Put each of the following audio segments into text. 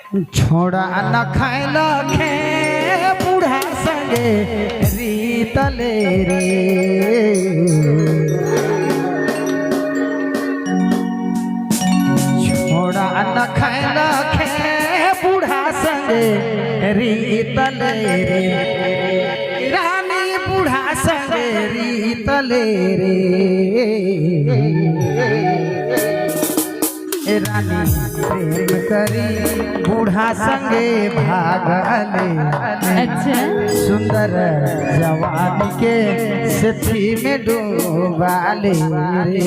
छोड़ा न खाइल खे बूढ़ा संगे रीतले रे। छोड़ा न खाइल खे बूढ़ा संगे रीतले रे। रानी बूढ़ा संगे रीतले रे। रानी प्रेम करी बूढ़ा संगे भागले। अच्छा सुंदर जवानी के सेठी में डूबाले रे।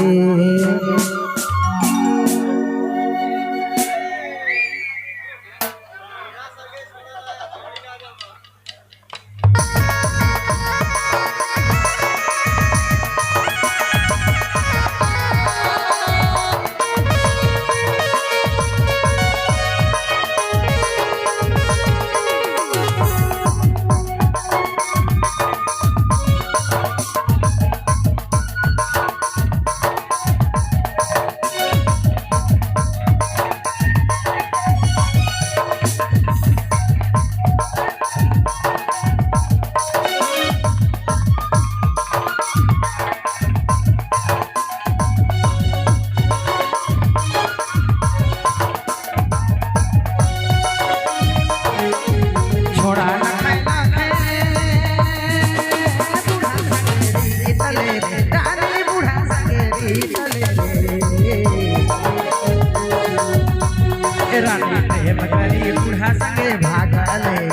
रानी प्रेम करी बूढ़ा संगे भागले।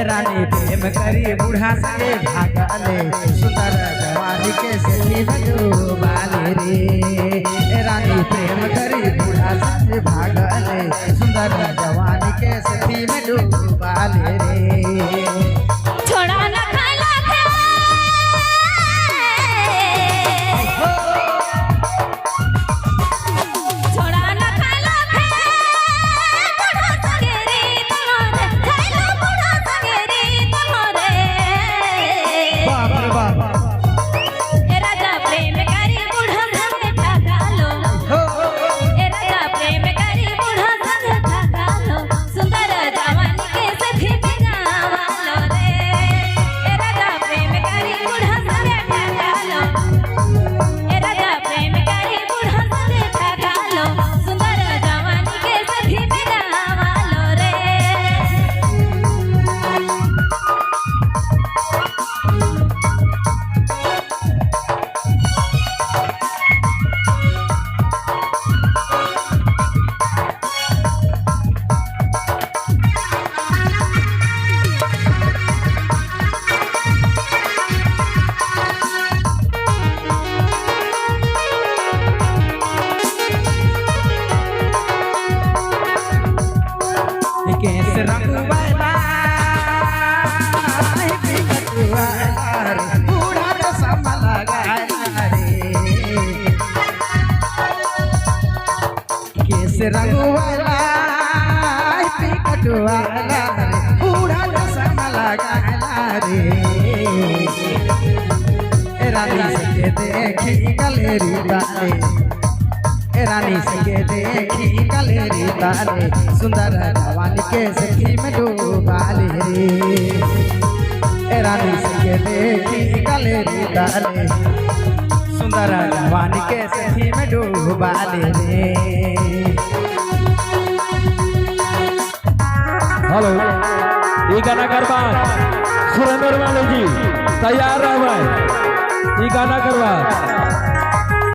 रानी प्रेम करी बूढ़ा संगे भागले। सुंदर जवानी के सेठी में डूबाले रे। रानी प्रेम करी बूढ़ा संगे भागले। सुंदर जवानी के सेठी में डूबाले रे। छोड़ा न खाइला खे छोड़ा न खाइला खे बूढ़ा संगे रीतले रे। खाइला बूढ़ा संगे रीतले रे। बाप रे बाप। ए राजा प्रेम करी बूढ़ा संगे भागलो। ए राजा प्रेम करी बूढ़ा संगे भागलो। सुंदर जवानी के सेठी में गावालो रे। ए राजा प्रेम करी बूढ़ा संगे भागलो। ए राजा प्रेम करी बूढ़ा संगे भागलो। सुंदर जवानी के सेठी में गावालो रे। केस रंगवाला बिकटवाला रे। बूढ़ा चश्मा लगाया रे। केस रंगवाला बिकटवाला रे। बूढ़ा चश्मा लगाया रे। रानी संगे देखी गलेरी बाले। रानी संगे देखी गलेरी बाले। सुंदर जवानी के सेठी में डूबाले रे। रानी संगे देखी गलेरी बाले। सुंदर जवानी के सेठी में डूबाले रे। हेलो ये गाना करवा सुरेंद्र वाले जी तैयार रहो। ये गाना करवा